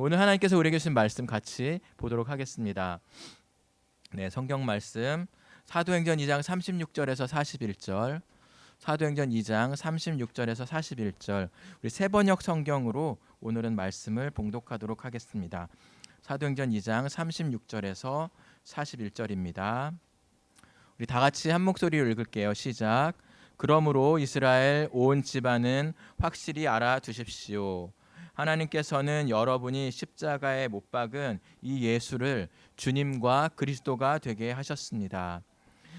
오늘 하나님께서 우리에게 주신 말씀 같이 보도록 하겠습니다. 네, 성경 말씀 사도행전 2장 36절에서 41절, 사도행전 2장 36절에서 41절, 우리 세 번역 성경으로 오늘은 말씀을 봉독하도록 하겠습니다. 사도행전 2장 36절에서 41절입니다. 우리 다 같이 한 목소리로 읽을게요. 시작. 그러므로 이스라엘 온 집안은 확실히 알아두십시오. 하나님께서는 여러분이 십자가에 못 박은 이 예수를 주님과 그리스도가 되게 하셨습니다.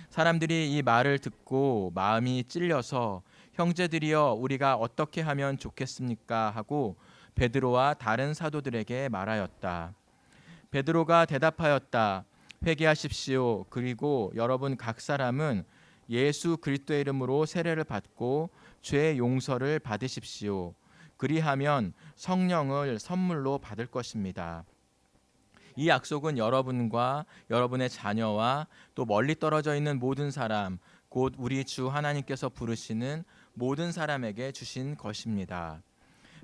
사람들이 이 말을 듣고 마음이 찔려서 형제들이여 우리가 어떻게 하면 좋겠습니까 하고 베드로와 다른 사도들에게 말하였다. 베드로가 대답하였다. 회개하십시오. 그리고 여러분 각 사람은 예수 그리스도의 이름으로 세례를 받고 죄 용서를 받으십시오. 그리하면 성령을 선물로 받을 것입니다. 이 약속은 여러분과 여러분의 자녀와 또 멀리 떨어져 있는 모든 사람, 곧 우리 주 하나님께서 부르시는 모든 사람에게 주신 것입니다.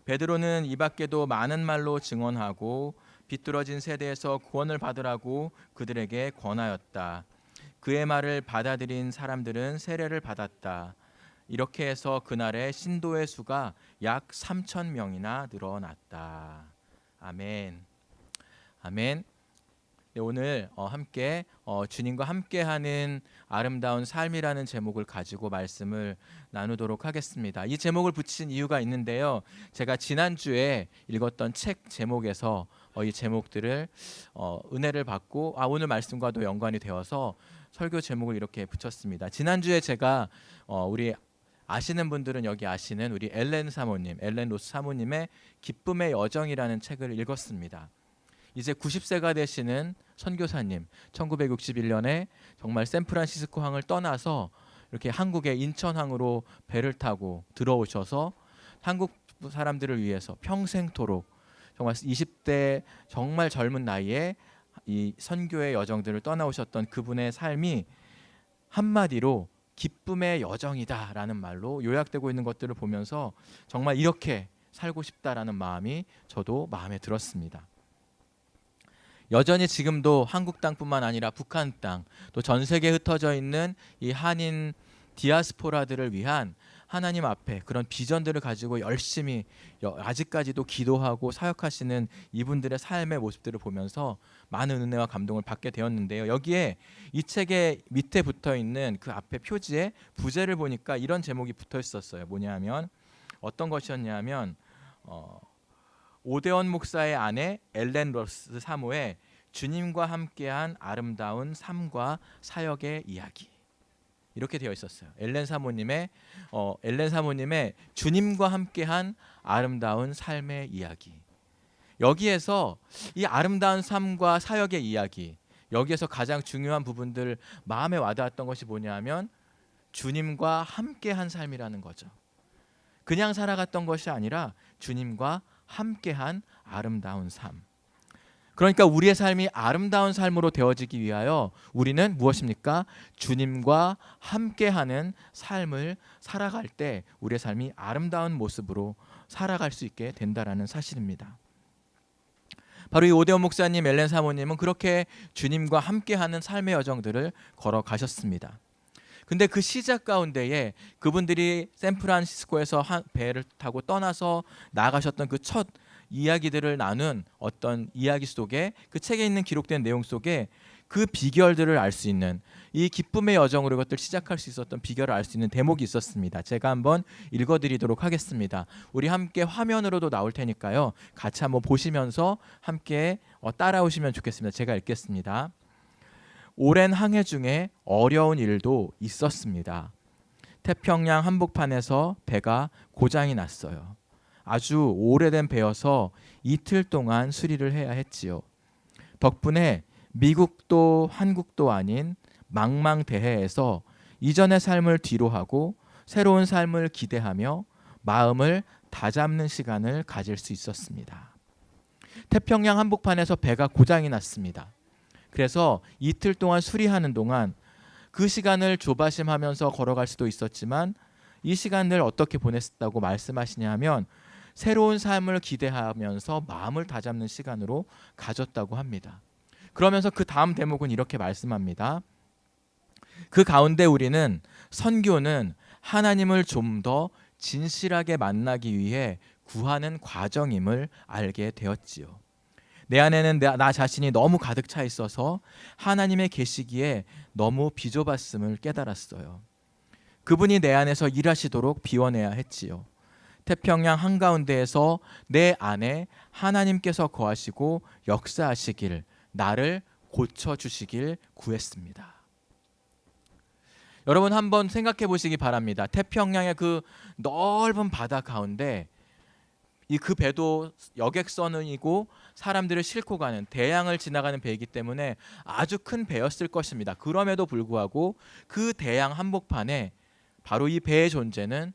베드로는 이 밖에도 많은 말로 증언하고 비뚤어진 세대에서 구원을 받으라고 그들에게 권하였다. 그의 말을 받아들인 사람들은 세례를 받았다. 이렇게 해서 그날의 신도의 수가 약 3,000명이나 늘어났다. 아멘. 아멘. 네, 오늘 함께 주님과 함께하는 아름다운 삶이라는 제목을 가지고 말씀을 나누도록 하겠습니다. 이 제목을 붙인 이유가 있는데요. 제가 지난주에 읽었던 책 제목에서 이 제목들을 은혜를 받고 오늘 말씀과도 연관이 되어서 설교 제목을 이렇게 붙였습니다. 지난주에 제가 우리 아시는 분들은 여기 아시는 우리 엘렌 로스 사모님의 기쁨의 여정이라는 책을 읽었습니다. 이제 90세가 되시는 선교사님, 1961년에 정말 샌프란시스코 항을 떠나서 이렇게 한국의 인천항으로 배를 타고 들어오셔서 한국 사람들을 위해서 평생토록 정말 20대 정말 젊은 나이에 이 선교의 여정들을 떠나오셨던 그분의 삶이 한마디로 기쁨의 여정이다라는 말로 요약되고 있는 것들을 보면서 정말 이렇게 살고 싶다라는 마음이 저도 마음에 들었습니다. 여전히 지금도 한국 땅뿐만 아니라 북한 땅, 또 전 세계에 흩어져 있는 이 한인 디아스포라들을 위한 하나님 앞에 그런 비전들을 가지고 열심히 아직까지도 기도하고 사역하시는 이분들의 삶의 모습들을 보면서 많은 은혜와 감동을 받게 되었는데요. 여기에 이 책의 밑에 붙어 있는 그 앞에 표지에 부제를 보니까 이런 제목이 붙어 있었어요. 뭐냐면 어떤 것이었냐면 오대원 목사의 아내 엘렌 로스 사모의 주님과 함께한 아름다운 삶과 사역의 이야기. 이렇게 되어 있었어요. 엘렌 사모님의 주님과 함께한 아름다운 삶의 이야기. 여기에서 이 아름다운 삶과 사역의 이야기, 여기에서 가장 중요한 부분들 마음에 와닿았던 것이 뭐냐면 주님과 함께한 삶이라는 거죠. 그냥 살아갔던 것이 아니라 주님과 함께한 아름다운 삶. 그러니까 우리의 삶이 아름다운 삶으로 되어지기 위하여 우리는 무엇입니까? 주님과 함께하는 삶을 살아갈 때 우리의 삶이 아름다운 모습으로 살아갈 수 있게 된다라는 사실입니다. 바로 이 오대원 목사님, 엘렌 사모님은 그렇게 주님과 함께하는 삶의 여정들을 걸어가셨습니다. 근데 그 시작 가운데에 그분들이 샌프란시스코에서 배를 타고 떠나서 나아가셨던 그 첫 이야기들을 나눈 어떤 이야기 속에 그 책에 있는 기록된 내용 속에 그 비결들을 알 수 있는 이 기쁨의 여정으로 이것들 시작할 수 있었던 비결을 알 수 있는 대목이 있었습니다. 제가 한번 읽어드리도록 하겠습니다. 우리 함께 화면으로도 나올 테니까요. 같이 한번 보시면서 함께 따라오시면 좋겠습니다. 제가 읽겠습니다. 오랜 항해 중에 어려운 일도 있었습니다. 태평양 한복판에서 배가 고장이 났어요. 아주 오래된 배여서 이틀 동안 수리를 해야 했지요. 덕분에 미국도 한국도 아닌 망망대해에서 이전의 삶을 뒤로하고 새로운 삶을 기대하며 마음을 다잡는 시간을 가질 수 있었습니다. 태평양 한복판에서 배가 고장이 났습니다. 그래서 이틀 동안 수리하는 동안 그 시간을 조바심하면서 걸어갈 수도 있었지만 이 시간을 어떻게 보냈다고 말씀하시냐 하면 새로운 삶을 기대하면서 마음을 다잡는 시간으로 가졌다고 합니다. 그러면서 그 다음 대목은 이렇게 말씀합니다. 그 가운데 우리는 선교는 하나님을 좀 더 진실하게 만나기 위해 구하는 과정임을 알게 되었지요. 내 안에는 나 자신이 너무 가득 차 있어서 하나님의 계시기에 너무 비좁았음을 깨달았어요. 그분이 내 안에서 일하시도록 비워내야 했지요. 태평양 한가운데에서 내 안에 하나님께서 거하시고 역사하시길, 나를 고쳐주시길 구했습니다. 여러분 한번 생각해 보시기 바랍니다. 태평양의 그 넓은 바다 가운데 그 배도 여객선이고 사람들을 싣고 가는 대양을 지나가는 배이기 때문에 아주 큰 배였을 것입니다. 그럼에도 불구하고 그 대양 한복판에 바로 이 배의 존재는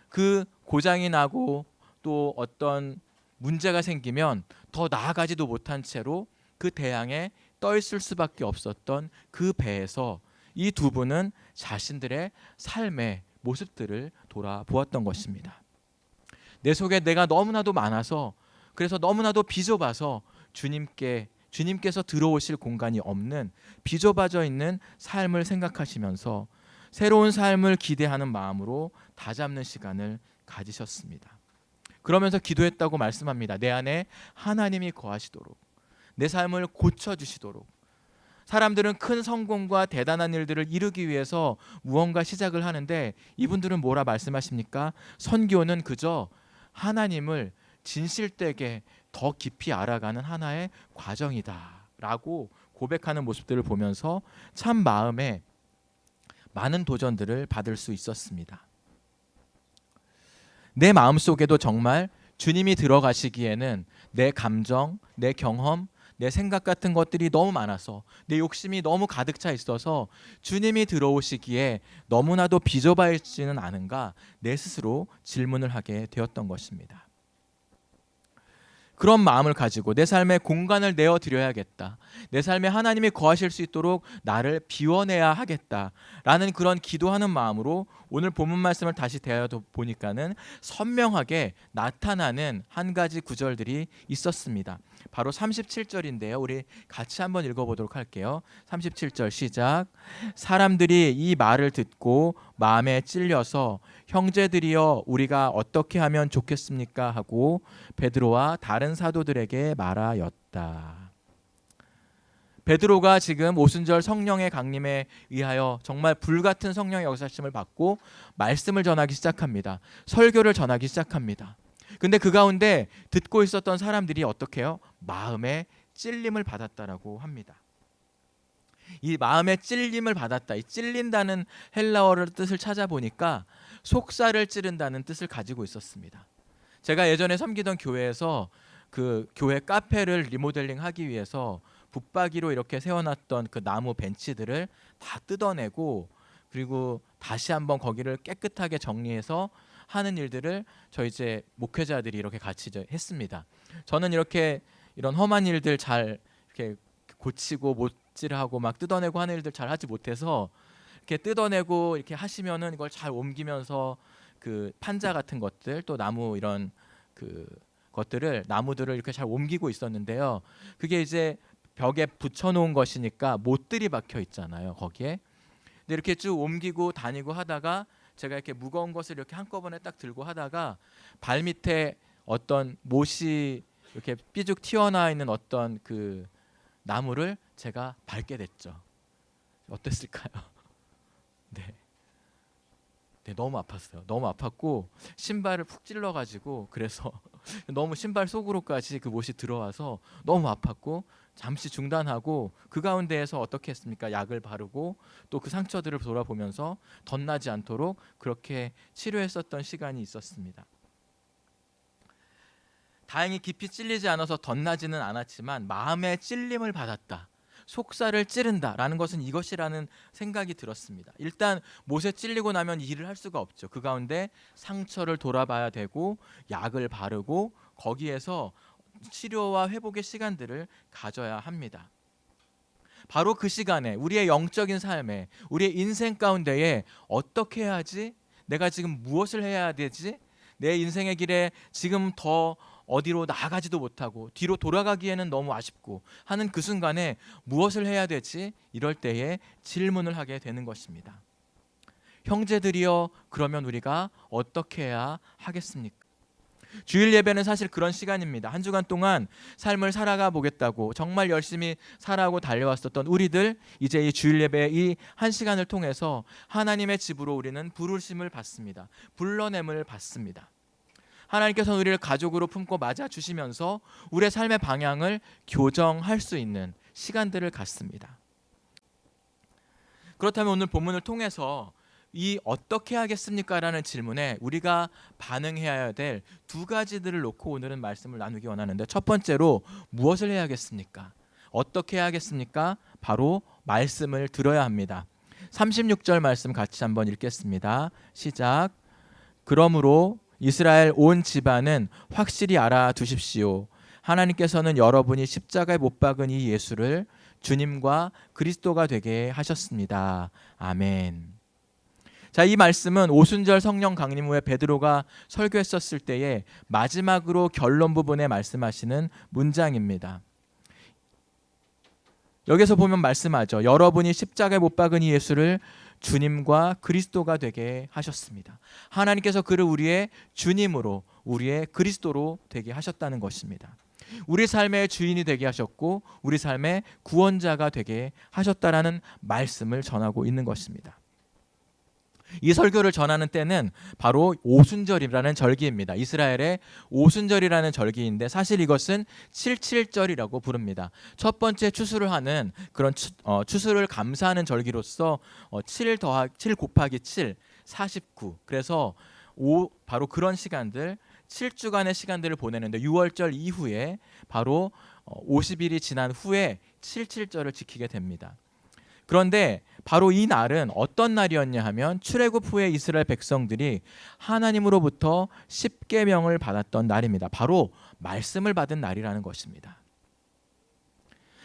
그 고장이 나고 또 어떤 문제가 생기면 더 나아가지도 못한 채로 그 대양에 떠 있을 수밖에 없었던 그 배에서 이 두 분은 자신들의 삶의 모습들을 돌아보았던 것입니다. 내 속에 내가 너무나도 많아서, 그래서 너무나도 비좁아서 주님께서 들어오실 공간이 없는 비좁아져 있는 삶을 생각하시면서 새로운 삶을 기대하는 마음으로 다잡는 시간을 가지셨습니다. 그러면서 기도했다고 말씀합니다. 내 안에 하나님이 거하시도록, 내 삶을 고쳐주시도록. 사람들은 큰 성공과 대단한 일들을 이루기 위해서 무언가 시작을 하는데 이분들은 뭐라 말씀하십니까? 선교는 그저 하나님을 진실되게 더 깊이 알아가는 하나의 과정이다 라고 고백하는 모습들을 보면서 참 마음에 많은 도전들을 받을 수 있었습니다. 내 마음속에도 정말 주님이 들어가시기에는 내 감정, 내 경험, 내 생각 같은 것들이 너무 많아서, 내 욕심이 너무 가득 차 있어서 주님이 들어오시기에 너무나도 비좁아 있지는 않은가 내 스스로 질문을 하게 되었던 것입니다. 그런 마음을 가지고 내 삶에 공간을 내어드려야겠다, 내 삶에 하나님이 거하실 수 있도록 나를 비워내야 하겠다라는 그런 기도하는 마음으로 오늘 본문 말씀을 다시 되어보니까는 선명하게 나타나는 한 가지 구절들이 있었습니다. 바로 37절인데요. 우리 같이 한번 읽어보도록 할게요. 37절 시작. 사람들이 이 말을 듣고 마음에 찔려서 형제들이여 우리가 어떻게 하면 좋겠습니까 하고 베드로와 다른 사도들에게 말하였다. 베드로가 지금 오순절 성령의 강림에 의하여 정말 불같은 성령의 역사심을 받고 말씀을 전하기 시작합니다. 설교를 전하기 시작합니다. 근데 그 가운데 듣고 있었던 사람들이 어떻게 해요? 마음에 찔림을 받았다라고 합니다. 이 마음에 찔림을 받았다, 이 찔린다는 헬라어를 뜻을 찾아보니까 속살을 찌른다는 뜻을 가지고 있었습니다. 제가 예전에 섬기던 교회에서 그 교회 카페를 리모델링하기 위해서 붙박이로 이렇게 세워놨던 그 나무 벤치들을 다 뜯어내고 그리고 다시 한번 거기를 깨끗하게 정리해서 하는 일들을 저희 이제 목회자들이 이렇게 같이 했습니다. 저는 이런 험한 일들 잘 이렇게 고치고 못질하고 막 뜯어내고 하는 일들 잘 하지 못해서 이렇게 뜯어내고 이렇게 하시면은 이걸 잘 옮기면서 그 판자 같은 것들 또 나무 이런 그 것들을 나무들을 이렇게 잘 옮기고 있었는데요. 그게 이제 벽에 붙여놓은 것이니까 못들이 박혀 있잖아요. 거기에. 근데 이렇게 쭉 옮기고 다니고 하다가 제가 이렇게 무거운 것을 이렇게 한꺼번에 딱 들고 하다가 발 밑에 어떤 못이 이렇게 삐죽 튀어나와 있는 어떤 그 나무를 제가 밟게 됐죠. 어땠을까요? 네, 너무 아팠어요. 너무 아팠고 신발을 푹 찔러가지고 그래서 너무 신발 속으로까지 그 못이 들어와서 너무 아팠고 잠시 중단하고 그 가운데에서 어떻게 했습니까? 약을 바르고 또 그 상처들을 돌아보면서 덧나지 않도록 그렇게 치료했었던 시간이 있었습니다. 다행히 깊이 찔리지 않아서 덧나지는 않았지만 마음의 찔림을 받았다, 속살을 찌른다라는 것은 이것이라는 생각이 들었습니다. 일단 못에 찔리고 나면 일을 할 수가 없죠. 그 가운데 상처를 돌아봐야 되고 약을 바르고 거기에서 치료와 회복의 시간들을 가져야 합니다. 바로 그 시간에 우리의 영적인 삶에 우리의 인생 가운데에 어떻게 해야지, 내가 지금 무엇을 해야 되지, 내 인생의 길에 지금 더 어디로 나아가지도 못하고 뒤로 돌아가기에는 너무 아쉽고 하는 그 순간에 무엇을 해야 되지? 이럴 때에 질문을 하게 되는 것입니다. 형제들이여, 그러면 우리가 어떻게 해야 하겠습니까? 주일 예배는 사실 그런 시간입니다. 한 주간 동안 삶을 살아가 보겠다고 정말 열심히 살아가고 달려왔었던 우리들, 이제 이 주일 예배 이 한 시간을 통해서 하나님의 집으로 우리는 부르심을 받습니다. 불러냄을 받습니다. 하나님께서는 우리를 가족으로 품고 맞아주시면서 우리의 삶의 방향을 교정할 수 있는 시간들을 갖습니다. 그렇다면 오늘 본문을 통해서 이 어떻게 하겠습니까? 라는 질문에 우리가 반응해야 될 두 가지들을 놓고 오늘은 말씀을 나누기 원하는데, 첫 번째로 무엇을 해야겠습니까? 어떻게 해야겠습니까? 바로 말씀을 들어야 합니다. 36절 말씀 같이 한번 읽겠습니다. 시작. 그러므로 이스라엘 온 집안은 확실히 알아두십시오. 하나님께서는 여러분이 십자가에 못 박은 이 예수를 주님과 그리스도가 되게 하셨습니다. 아멘. 자, 이 말씀은 오순절 성령 강림 후에 베드로가 설교했었을 때에 마지막으로 결론 부분에 말씀하시는 문장입니다. 여기서 보면 말씀하죠. 여러분이 십자가에 못 박은 이 예수를 주님과 그리스도가 되게 하셨습니다. 하나님께서 그를 우리의 주님으로, 우리의 그리스도로 되게 하셨다는 것입니다. 우리 삶의 주인이 되게 하셨고 우리 삶의 구원자가 되게 하셨다라는 말씀을 전하고 있는 것입니다. 이 설교를 전하는 때는 바로 오순절이라는 절기입니다. 이스라엘의 오순절이라는 절기인데 사실 이것은 77절이라고 부릅니다. 첫 번째 추수를 하는 그런 추수를 감사하는 절기로서 7 곱하기 7, 49. 그래서 바로 그런 시간들, 7주간의 시간들을 보내는데 6월절 이후에 바로 50일이 지난 후에 77절을 지키게 됩니다. 그런데 바로 이 날은 어떤 날이었냐 하면 출애굽 후에 이스라엘 백성들이 하나님으로부터 십계명을 받았던 날입니다. 바로 말씀을 받은 날이라는 것입니다.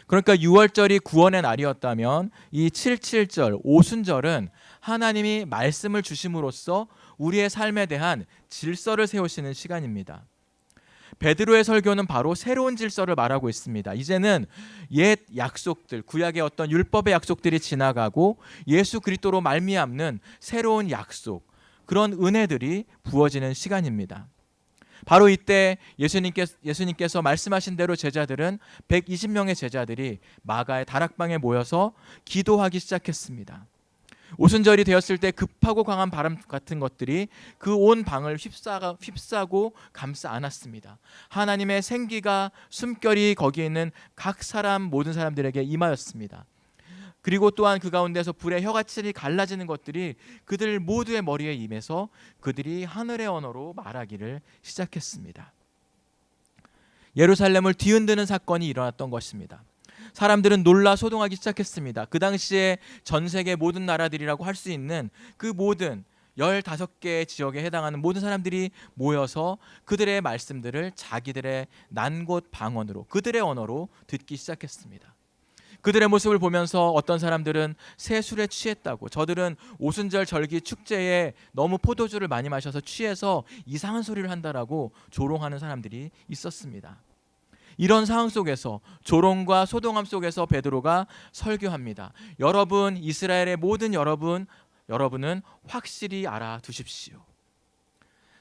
그러니까 6월절이 구원의 날이었다면 이 77절, 오순절은 하나님이 말씀을 주심으로써 우리의 삶에 대한 질서를 세우시는 시간입니다. 베드로의 설교는 바로 새로운 질서를 말하고 있습니다. 이제는 옛 약속들, 구약의 어떤 율법의 약속들이 지나가고 예수 그리스도로 말미암는 새로운 약속, 그런 은혜들이 부어지는 시간입니다. 바로 이때 예수님께서 말씀하신 대로 제자들은 120명의 제자들이 마가의 다락방에 모여서 기도하기 시작했습니다. 오순절이 되었을 때 급하고 강한 바람 같은 것들이 그 온 방을 휩싸고 감싸 안았습니다. 하나님의 생기가 숨결이 거기에 있는 각 사람 모든 사람들에게 임하였습니다. 그리고 또한 그 가운데서 불의 혀같이 갈라지는 것들이 그들 모두의 머리에 임해서 그들이 하늘의 언어로 말하기를 시작했습니다. 예루살렘을 뒤흔드는 사건이 일어났던 것입니다. 사람들은 놀라 소동하기 시작했습니다. 그 당시에 전 세계 모든 나라들이라고 할 수 있는 그 모든 15개의 지역에 해당하는 모든 사람들이 모여서 그들의 말씀들을 자기들의 난곳 방언으로, 그들의 언어로 듣기 시작했습니다. 그들의 모습을 보면서 어떤 사람들은 새 술에 취했다고, 저들은 오순절 절기 축제에 너무 포도주를 많이 마셔서 취해서 이상한 소리를 한다라고 조롱하는 사람들이 있었습니다. 이런 상황 속에서, 조롱과 소동함 속에서 베드로가 설교합니다. 여러분, 이스라엘의 모든 여러분은 확실히 알아두십시오.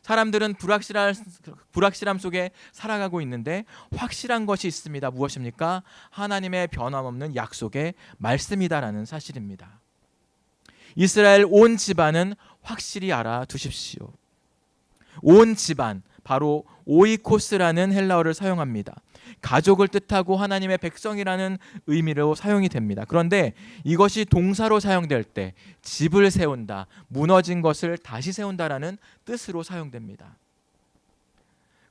사람들은 불확실함 속에 살아가고 있는데 확실한 것이 있습니다. 무엇입니까? 하나님의 변함없는 약속의 말씀이다라는 사실입니다. 이스라엘 온 집안은 확실히 알아두십시오. 온 집안, 바로 오이코스라는 헬라어를 사용합니다. 가족을 뜻하고 하나님의 백성이라는 의미로 사용이 됩니다. 그런데 이것이 동사로 사용될 때 집을 세운다, 무너진 것을 다시 세운다라는 뜻으로 사용됩니다.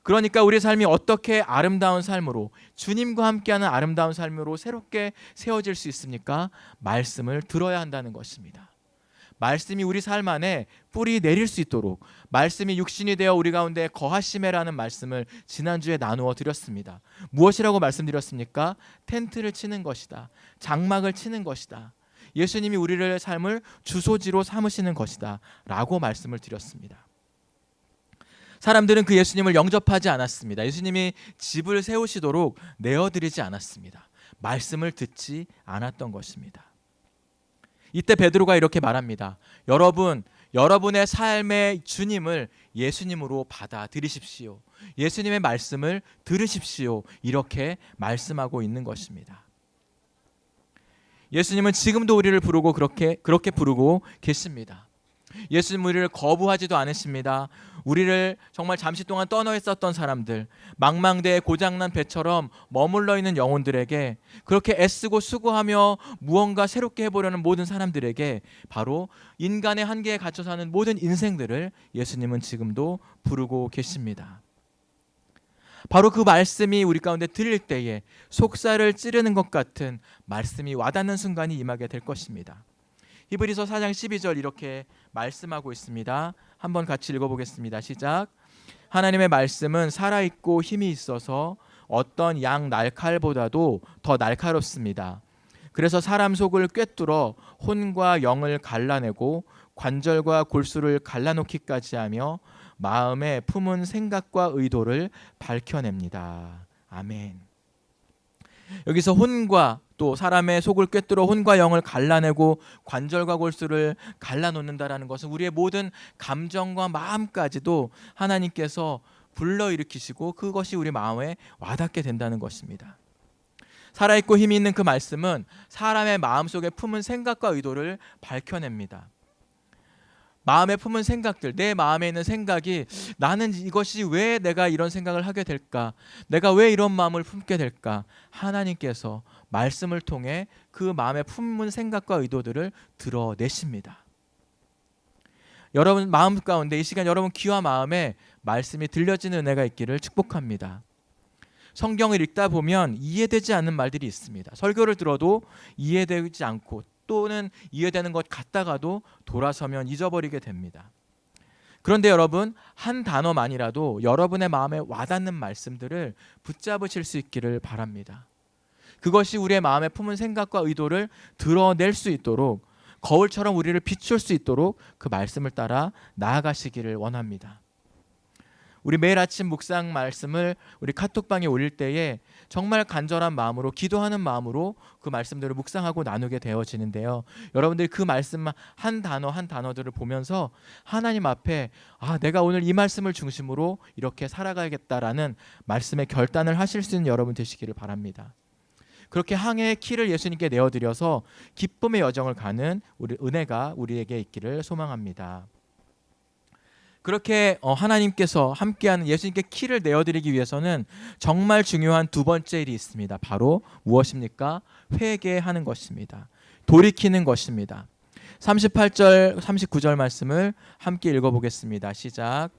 그러니까 우리 삶이 어떻게 아름다운 삶으로, 주님과 함께하는 아름다운 삶으로 새롭게 세워질 수 있습니까? 말씀을 들어야 한다는 것입니다. 말씀이 우리 삶 안에 뿌리 내릴 수 있도록, 말씀이 육신이 되어 우리 가운데 거하심에라는 말씀을 지난주에 나누어 드렸습니다. 무엇이라고 말씀드렸습니까? 텐트를 치는 것이다. 장막을 치는 것이다. 예수님이 우리의 삶을 주소지로 삼으시는 것이다 라고 말씀을 드렸습니다. 사람들은 그 예수님을 영접하지 않았습니다. 예수님이 집을 세우시도록 내어드리지 않았습니다. 말씀을 듣지 않았던 것입니다. 이때 베드로가 이렇게 말합니다. 여러분의 삶의 주님을 예수님으로 받아들이십시오. 예수님의 말씀을 들으십시오. 이렇게 말씀하고 있는 것입니다. 예수님은 지금도 우리를 부르고 그렇게 부르고 계십니다. 예수님 우리를 거부하지도 않으십니다. 우리를 정말 잠시 동안 떠나 있었던 사람들, 망망대해 고장난 배처럼 머물러 있는 영혼들에게, 그렇게 애쓰고 수고하며 무언가 새롭게 해보려는 모든 사람들에게, 바로 인간의 한계에 갇혀 사는 모든 인생들을 예수님은 지금도 부르고 계십니다. 바로 그 말씀이 우리 가운데 들릴 때에 속살을 찌르는 것 같은 말씀이 와닿는 순간이 임하게 될 것입니다. 히브리서 4장 12절 이렇게 말씀하고 있습니다. 한번 같이 읽어보겠습니다. 시작. 하나님의 말씀은 살아있고 힘이 있어서 어떤 양 날칼보다도 더 날카롭습니다. 그래서 사람 속을 꿰뚫어 혼과 영을 갈라내고 관절과 골수를 갈라놓기까지 하며 마음에 품은 생각과 의도를 밝혀냅니다. 아멘. 여기서 혼과, 또 사람의 속을 꿰뚫어 혼과 영을 갈라내고 관절과 골수를 갈라놓는다라는 것은 우리의 모든 감정과 마음까지도 하나님께서 불러일으키시고 그것이 우리 마음에 와닿게 된다는 것입니다. 살아있고 힘이 있는 그 말씀은 사람의 마음속에 품은 생각과 의도를 밝혀냅니다. 마음에 품은 생각들, 내 마음에 있는 생각이, 나는 이것이 왜 내가 이런 생각을 하게 될까? 내가 왜 이런 마음을 품게 될까? 하나님께서 말씀을 통해 그 마음에 품은 생각과 의도들을 드러내십니다. 여러분 마음 가운데 이 시간 여러분 귀와 마음에 말씀이 들려지는 은혜가 있기를 축복합니다. 성경을 읽다 보면 이해되지 않는 말들이 있습니다. 설교를 들어도 이해되지 않고, 또는 이해되는 것 같다가도 돌아서면 잊어버리게 됩니다. 그런데 여러분, 한 단어만이라도 여러분의 마음에 와닿는 말씀들을 붙잡으실 수 있기를 바랍니다. 그것이 우리의 마음에 품은 생각과 의도를 드러낼 수 있도록, 거울처럼 우리를 비출 수 있도록 그 말씀을 따라 나아가시기를 원합니다. 우리 매일 아침 묵상 말씀을 우리 카톡방에 올릴 때에 정말 간절한 마음으로, 기도하는 마음으로 그 말씀들을 묵상하고 나누게 되어지는데요. 여러분들이 그 말씀 한 단어 한 단어들을 보면서 하나님 앞에 내가 오늘 이 말씀을 중심으로 이렇게 살아가야겠다라는 말씀의 결단을 하실 수 있는 여러분 되시기를 바랍니다. 그렇게 항해의 키를 예수님께 내어드려서 기쁨의 여정을 가는 우리 은혜가 우리에게 있기를 소망합니다. 그렇게 하나님께서 함께하는 예수님께 키를 내어드리기 위해서는 정말 중요한 두 번째 일이 있습니다. 바로 무엇입니까? 회개하는 것입니다. 돌이키는 것입니다. 38절 39절 말씀을 함께 읽어보겠습니다. 시작.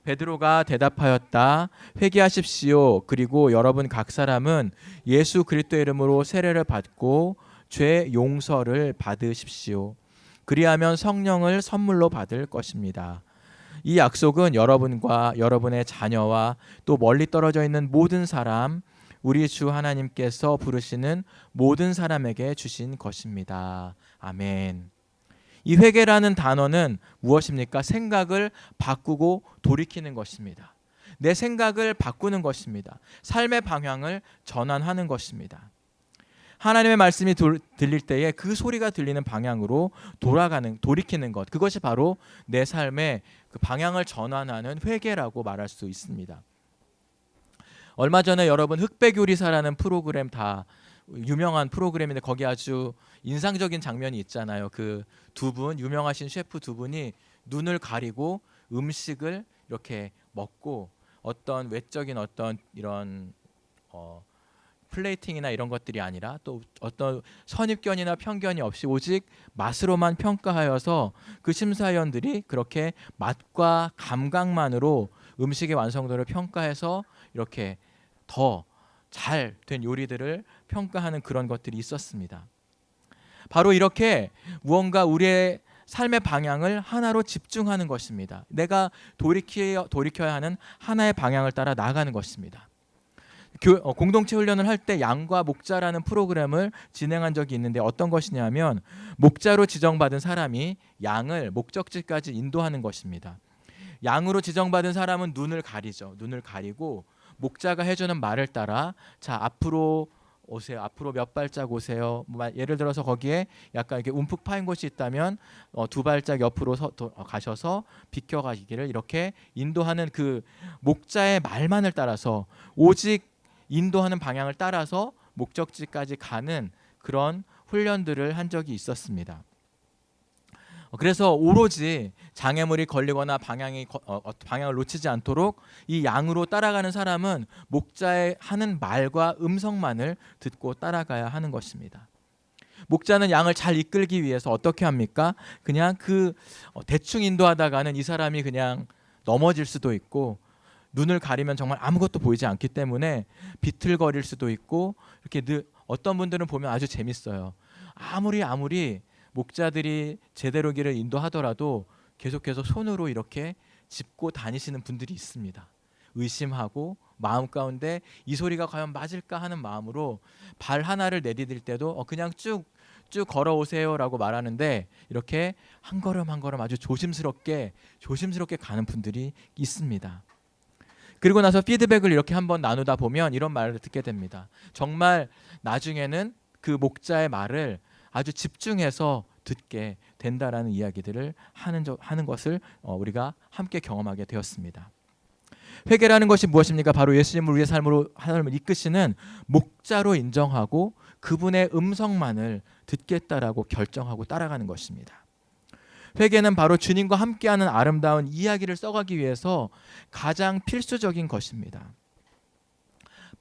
베드로가 대답하였다. 회개하십시오. 그리고 여러분 각 사람은 예수 그리스도의 이름으로 세례를 받고 죄 용서를 받으십시오. 그리하면 성령을 선물로 받을 것입니다. 이 약속은 여러분과 여러분의 자녀와 또 멀리 떨어져 있는 모든 사람, 우리 주 하나님께서 부르시는 모든 사람에게 주신 것입니다. 아멘. 이 회개라는 단어는 무엇입니까? 생각을 바꾸고 돌이키는 것입니다. 내 생각을 바꾸는 것입니다. 삶의 방향을 전환하는 것입니다. 하나님의 말씀이 들릴 때에 그 소리가 들리는 방향으로 돌이키는 것, 그것이 바로 내 삶의 그 방향을 전환하는 회개라고 말할 수 있습니다. 얼마 전에 여러분 흑백요리사라는 프로그램, 다 유명한 프로그램인데 거기 아주 인상적인 장면이 있잖아요. 그 두 분, 유명하신 셰프 두 분이 눈을 가리고 음식을 이렇게 먹고 어떤 외적인 어떤 이런 플레이팅이나 이런 것들이 아니라 또 어떤 선입견이나 편견이 없이 오직 맛으로만 평가하여서 그 심사위원들이 그렇게 맛과 감각만으로 음식의 완성도를 평가해서 이렇게 더 잘 된 요리들을 평가하는 그런 것들이 있었습니다. 바로 이렇게 무언가 우리의 삶의 방향을 하나로 집중하는 것입니다. 내가 돌이켜야 하는 하나의 방향을 따라 나아가는 것입니다. 공동체 훈련을 할 때 양과 목자라는 프로그램을 진행한 적이 있는데 어떤 것이냐면 목자로 지정받은 사람이 양을 목적지까지 인도하는 것입니다. 양으로 지정받은 사람은 눈을 가리죠. 눈을 가리고 목자가 해주는 말을 따라 자 앞으로 오세요. 앞으로 몇 발짝 오세요. 예를 들어서 거기에 약간 이렇게 움푹 파인 곳이 있다면 2발짝 옆으로 가셔서 비켜가기를 이렇게 인도하는 그 목자의 말만을 따라서 오직 인도하는 방향을 따라서 목적지까지 가는 그런 훈련들을 한 적이 있었습니다. 그래서 오로지 장애물이 걸리거나 방향을 놓치지 않도록 이 양으로 따라가는 사람은 목자의 하는 말과 음성만을 듣고 따라가야 하는 것입니다. 목자는 양을 잘 이끌기 위해서 어떻게 합니까? 그냥 대충 인도하다가는 이 사람이 그냥 넘어질 수도 있고 눈을 가리면 정말 아무것도 보이지 않기 때문에 비틀거릴 수도 있고 이렇게 어떤 분들은 보면 아주 재밌어요. 아무리 목자들이 제대로 길을 인도하더라도 계속해서 손으로 이렇게 짚고 다니시는 분들이 있습니다. 의심하고 마음 가운데 이 소리가 과연 맞을까 하는 마음으로 발 하나를 내디딜 때도 그냥 쭉 걸어오세요라고 말하는데 이렇게 한 걸음 한 걸음 아주 조심스럽게 가는 분들이 있습니다. 그리고 나서 피드백을 이렇게 한번 나누다 보면 이런 말을 듣게 됩니다. 정말 나중에는 그 목자의 말을 아주 집중해서 듣게 된다라는 이야기들을 하는 것을 우리가 함께 경험하게 되었습니다. 회개라는 것이 무엇입니까? 바로 예수님을 우리의 삶을 이끄시는 목자로 인정하고 그분의 음성만을 듣겠다라고 결정하고 따라가는 것입니다. 회개는 바로 주님과 함께하는 아름다운 이야기를 써가기 위해서 가장 필수적인 것입니다.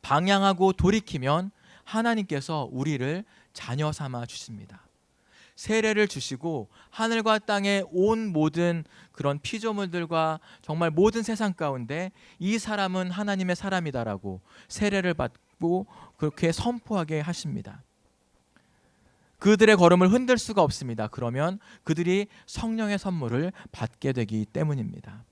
방향하고 돌이키면 하나님께서 우리를 자녀 삼아 주십니다. 세례를 주시고 하늘과 땅의 온 모든 그런 피조물들과 정말 모든 세상 가운데 이 사람은 하나님의 사람이다라고 세례를 받고 그렇게 선포하게 하십니다. 그들의 걸음을 흔들 수가 없습니다. 그러면 그들이 성령의 선물을 받게 되기 때문입니다.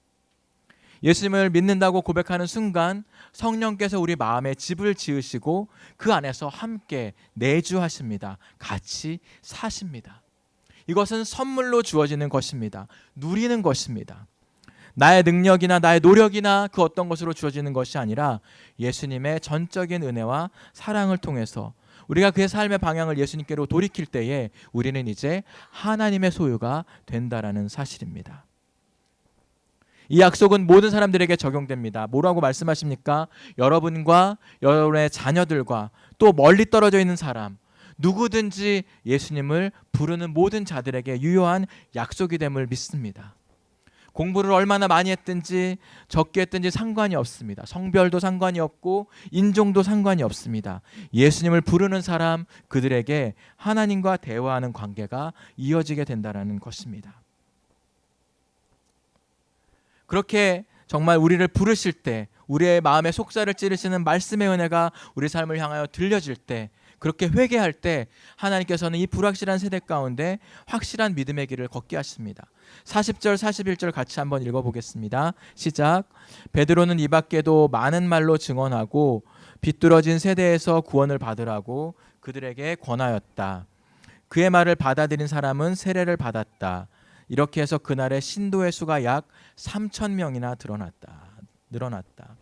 예수님을 믿는다고 고백하는 순간 성령께서 우리 마음에 집을 지으시고 그 안에서 함께 내주하십니다. 같이 사십니다. 이것은 선물로 주어지는 것입니다. 누리는 것입니다. 나의 능력이나 나의 노력이나 그 어떤 것으로 주어지는 것이 아니라 예수님의 전적인 은혜와 사랑을 통해서 우리가 그의 삶의 방향을 예수님께로 돌이킬 때에 우리는 이제 하나님의 소유가 된다라는 사실입니다. 이 약속은 모든 사람들에게 적용됩니다. 뭐라고 말씀하십니까? 여러분과 여러분의 자녀들과 또 멀리 떨어져 있는 사람 누구든지 예수님을 부르는 모든 자들에게 유효한 약속이 됨을 믿습니다. 공부를 얼마나 많이 했든지 적게 했든지 상관이 없습니다. 성별도 상관이 없고 인종도 상관이 없습니다. 예수님을 부르는 사람 그들에게 하나님과 대화하는 관계가 이어지게 된다는 것입니다. 그렇게 정말 우리를 부르실 때 우리의 마음의 속살을 찌르시는 말씀의 은혜가 우리 삶을 향하여 들려질 때 그렇게 회개할 때 하나님께서는 이 불확실한 세대 가운데 확실한 믿음의 길을 걷게 하십니다. 40절 41절 같이 한번 읽어보겠습니다. 시작. 베드로는 이 밖에도 많은 말로 증언하고 비뚤어진 세대에서 구원을 받으라고 그들에게 권하였다. 그의 말을 받아들인 사람은 세례를 받았다. 이렇게 해서 그날의 신도의 수가 약 3,000명이나 늘어났다.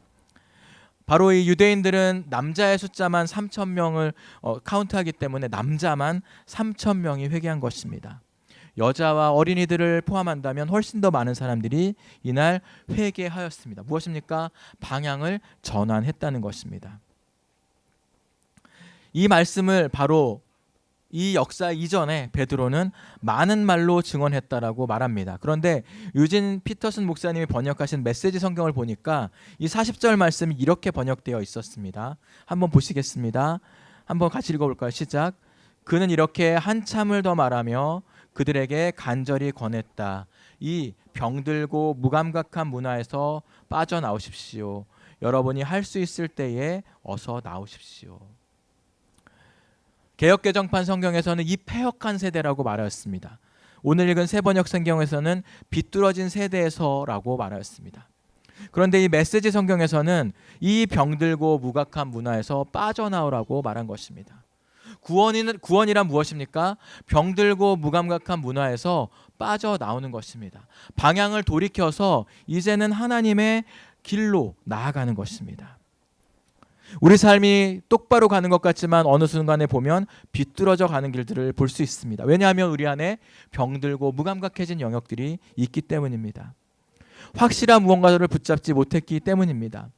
바로 이 유대인들은 남자의 숫자만 3,000명을 카운트하기 때문에 남자만 3,000명이 회개한 것입니다. 여자와 어린이들을 포함한다면 훨씬 더 많은 사람들이 이날 회개하였습니다. 무엇입니까? 방향을 전환했다는 것입니다. 이 말씀을 바로 이 역사 이전에 베드로는 많은 말로 증언했다라고 말합니다. 그런데 유진 피터슨 목사님이 번역하신 메시지 성경을 보니까 이 40절 말씀이 이렇게 번역되어 있었습니다. 한번 보시겠습니다. 한번 같이 읽어볼까요? 시작. 그는 이렇게 한참을 더 말하며 그들에게 간절히 권했다. 이 병들고 무감각한 문화에서 빠져나오십시오. 여러분이 할 수 있을 때에 어서 나오십시오. 개역개정판 성경에서는 이 패역한 세대라고 말하였습니다. 오늘 읽은 새번역 성경에서는 비뚤어진 세대에서라고 말하였습니다. 그런데 이 메시지 성경에서는 이 병들고 무감각한 문화에서 빠져나오라고 말한 것입니다. 구원이란 무엇입니까? 병들고 무감각한 문화에서 빠져나오는 것입니다. 방향을 돌이켜서 이제는 하나님의 길로 나아가는 것입니다. 우리 삶이 똑바로 가는 것 같지만 어느 순간에 보면 비뚤어져 가는 길들을 볼 수 있습니다. 왜냐하면 우리 안에 병들고 무감각해진 영역들이 있기 때문입니다. 확실한 무언가를 붙잡지 못했기 때문입니다.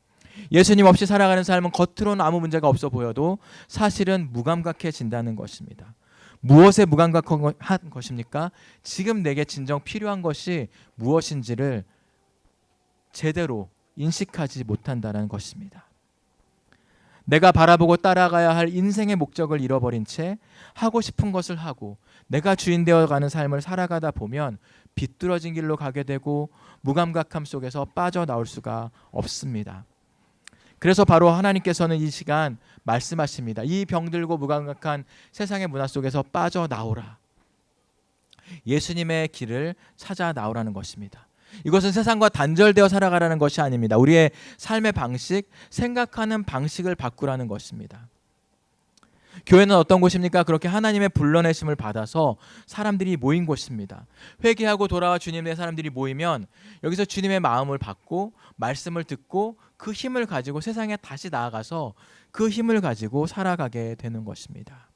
예수님 없이 살아가는 삶은 겉으로는 아무 문제가 없어 보여도 사실은 무감각해진다는 것입니다. 무엇에 무감각한 것입니까? 지금 내게 진정 필요한 것이 무엇인지를 제대로 인식하지 못한다는 것입니다. 내가 바라보고 따라가야 할 인생의 목적을 잃어버린 채 하고 싶은 것을 하고 내가 주인 되어가는 삶을 살아가다 보면 비뚤어진 길로 가게 되고 무감각함 속에서 빠져나올 수가 없습니다. 그래서 바로 하나님께서는 이 시간 말씀하십니다. 이 병들고 무감각한 세상의 문화 속에서 빠져나오라. 예수님의 길을 찾아 나오라는 것입니다. 이것은 세상과 단절되어 살아가라는 것이 아닙니다. 우리의 삶의 방식, 생각하는 방식을 바꾸라는 것입니다. 교회는 어떤 곳입니까? 그렇게 하나님의 불러내심을 받아서 사람들이 모인 곳입니다. 회개하고 돌아와 주님의 사람들이 모이면 여기서 주님의 마음을 받고 말씀을 듣고 그 힘을 가지고 세상에 다시 나아가서 그 힘을 가지고 살아가게 되는 것입니다.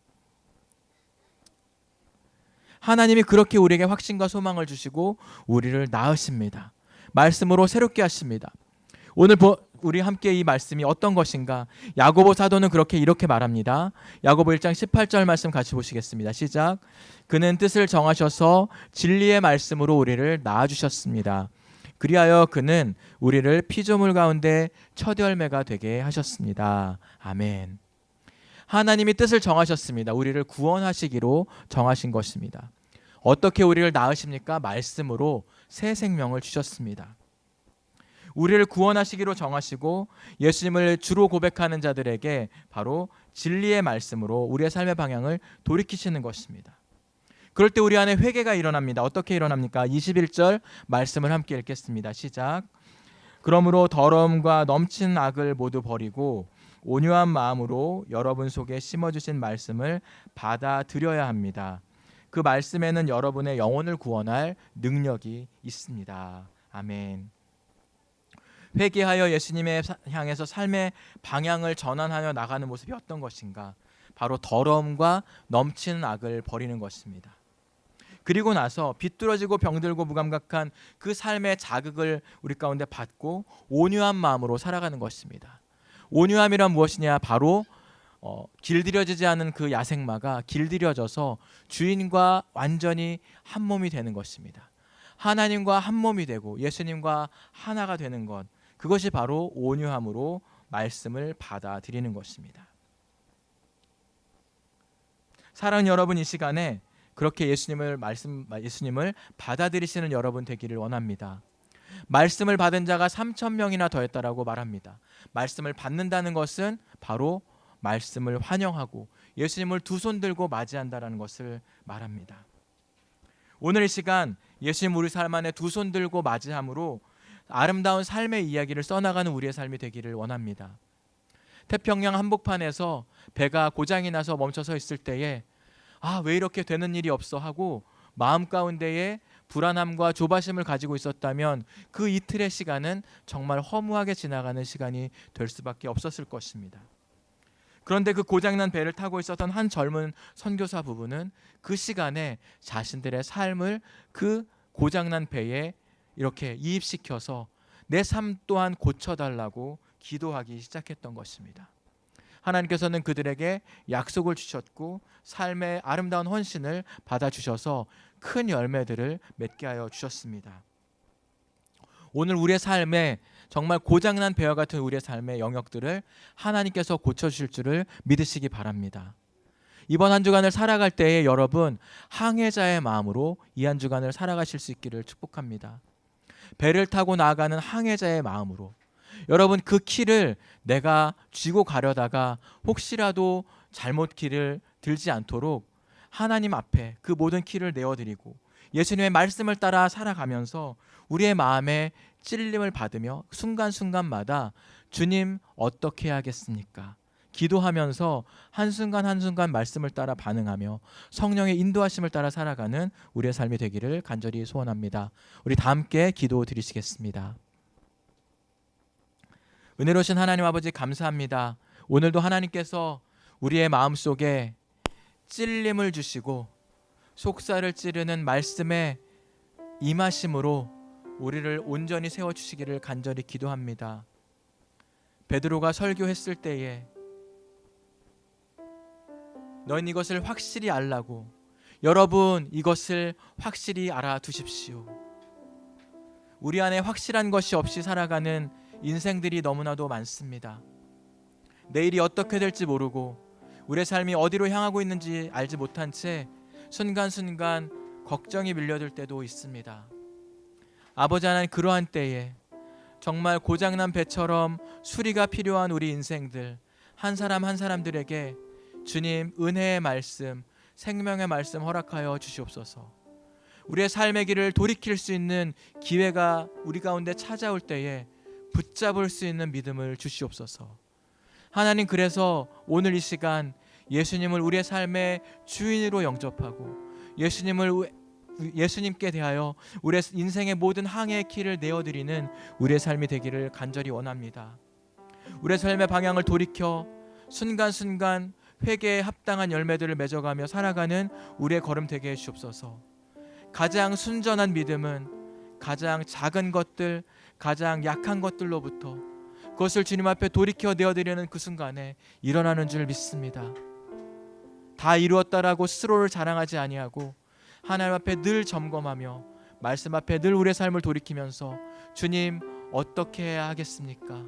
하나님이 그렇게 우리에게 확신과 소망을 주시고 우리를 낳으십니다. 말씀으로 새롭게 하십니다. 오늘 우리 함께 이 말씀이 어떤 것인가? 야고보 사도는 이렇게 말합니다. 야고보 1장 18절 말씀 같이 보시겠습니다. 시작. 그는 뜻을 정하셔서 진리의 말씀으로 우리를 낳아주셨습니다. 그리하여 그는 우리를 피조물 가운데 첫 열매가 되게 하셨습니다. 아멘. 하나님이 뜻을 정하셨습니다. 우리를 구원하시기로 정하신 것입니다. 어떻게 우리를 낳으십니까? 말씀으로 새 생명을 주셨습니다. 우리를 구원하시기로 정하시고 예수님을 주로 고백하는 자들에게 바로 진리의 말씀으로 우리의 삶의 방향을 돌이키시는 것입니다. 그럴 때 우리 안에 회개가 일어납니다. 어떻게 일어납니까? 21절 말씀을 함께 읽겠습니다. 시작. 그러므로 더러움과 넘치는 악을 모두 버리고 온유한 마음으로 여러분 속에 심어주신 말씀을 받아들여야 합니다. 그 말씀에는 여러분의 영혼을 구원할 능력이 있습니다. 아멘. 회개하여 예수님의 향해서 삶의 방향을 전환하여 나가는 모습이 어떤 것인가? 바로 더러움과 넘치는 악을 버리는 것입니다. 그리고 나서 비뚤어지고 병들고 무감각한 그 삶의 자극을 우리 가운데 받고 온유한 마음으로 살아가는 것입니다. 온유함이란 무엇이냐? 바로 길들여지지 않은 그 야생마가 길들여져서 주인과 완전히 한 몸이 되는 것입니다. 하나님과 한 몸이 되고 예수님과 하나가 되는 것, 그것이 바로 온유함으로 말씀을 받아들이는 것입니다. 사랑하는 여러분, 이 시간에 그렇게 예수님을 받아들이시는 여러분 되기를 원합니다. 말씀을 받은 자가 3,000명이나 더했다라고 말합니다. 말씀을 받는다는 것은 바로 말씀을 환영하고 예수님을 두 손 들고 맞이한다라는 것을 말합니다. 오늘 이 시간 예수님 우리 삶 안에 두 손 들고 맞이함으로 아름다운 삶의 이야기를 써나가는 우리의 삶이 되기를 원합니다. 태평양 한복판에서 배가 고장이 나서 멈춰서 있을 때에 왜 이렇게 되는 일이 없어 하고 마음 가운데에 불안함과 조바심을 가지고 있었다면 그 이틀의 시간은 정말 허무하게 지나가는 시간이 될 수밖에 없었을 것입니다. 그런데 그 고장난 배를 타고 있었던 한 젊은 선교사 부부는 그 시간에 자신들의 삶을 그 고장난 배에 이렇게 이입시켜서 내 삶 또한 고쳐달라고 기도하기 시작했던 것입니다. 하나님께서는 그들에게 약속을 주셨고 삶의 아름다운 헌신을 받아주셔서 큰 열매들을 맺게 하여 주셨습니다. 오늘 우리의 삶에 정말 고장난 배와 같은 우리의 삶의 영역들을 하나님께서 고쳐주실 줄을 믿으시기 바랍니다. 이번 한 주간을 살아갈 때에 여러분 항해자의 마음으로 이 한 주간을 살아가실 수 있기를 축복합니다. 배를 타고 나아가는 항해자의 마음으로 여러분 그 키를 내가 쥐고 가려다가 혹시라도 잘못 키를 들지 않도록 하나님 앞에 그 모든 키를 내어드리고 예수님의 말씀을 따라 살아가면서 우리의 마음에 찔림을 받으며 순간순간마다 주님 어떻게 해야겠습니까? 기도하면서 한순간 한순간 말씀을 따라 반응하며 성령의 인도하심을 따라 살아가는 우리의 삶이 되기를 간절히 소원합니다. 우리 다 함께 기도 드리시겠습니다. 은혜로우신 하나님 아버지, 감사합니다. 오늘도 하나님께서 우리의 마음속에 찔림을 주시고 속살을 찌르는 말씀의 임하심으로 우리를 온전히 세워주시기를 간절히 기도합니다. 베드로가 설교했을 때에 너희는 이것을 확실히 알라고, 여러분 이것을 확실히 알아두십시오. 우리 안에 확실한 것이 없이 살아가는 인생들이 너무나도 많습니다. 내일이 어떻게 될지 모르고 우리의 삶이 어디로 향하고 있는지 알지 못한 채 순간순간 걱정이 밀려들 때도 있습니다. 아버지 하나님, 그러한 때에 정말 고장난 배처럼 수리가 필요한 우리 인생들 한 사람 한 사람들에게 주님 은혜의 말씀, 생명의 말씀 허락하여 주시옵소서. 우리의 삶의 길을 돌이킬 수 있는 기회가 우리 가운데 찾아올 때에 붙잡을 수 있는 믿음을 주시옵소서. 하나님, 그래서 오늘 이 시간 예수님을 우리의 삶의 주인으로 영접하고 예수님께 대하여 우리의 인생의 모든 항해의 길을 내어드리는 우리의 삶이 되기를 간절히 원합니다. 우리의 삶의 방향을 돌이켜 순간순간 회개에 합당한 열매들을 맺어가며 살아가는 우리의 걸음 되게 해주옵소서. 가장 순전한 믿음은 가장 작은 것들, 가장 약한 것들로부터 그것을 주님 앞에 돌이켜 내어드리는 그 순간에 일어나는 줄 믿습니다. 다 이루었다라고 스스로를 자랑하지 아니하고 하나님 앞에 늘 점검하며 말씀 앞에 늘 우리의 삶을 돌이키면서 주님 어떻게 해야 하겠습니까?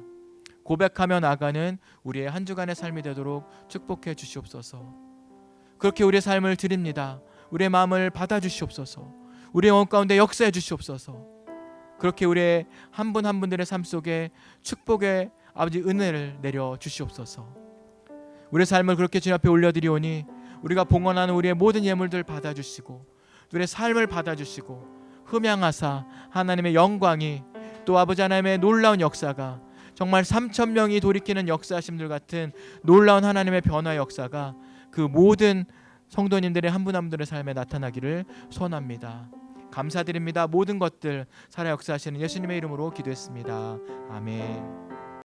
고백하며 나가는 우리의 한 주간의 삶이 되도록 축복해 주시옵소서. 그렇게 우리의 삶을 드립니다. 우리의 마음을 받아주시옵소서. 우리의 영혼 가운데 역사해 주시옵소서. 그렇게 우리의 한 분 한 분들의 삶 속에 축복의 아버지 은혜를 내려 주시옵소서. 우리의 삶을 그렇게 주님 앞에 올려드리오니 우리가 봉헌하는 우리의 모든 예물들 받아주시고 우리의 삶을 받아주시고 흠양하사 하나님의 영광이 또 아버지 하나님의 놀라운 역사가 정말 3,000명이 돌이키는 역사하심들 같은 놀라운 하나님의 변화 역사가 그 모든 성도님들의 한 분 한 분들의 삶에 나타나기를 소원합니다. 감사드립니다. 모든 것들 살아 역사하시는 예수님의 이름으로 기도했습니다. 아멘.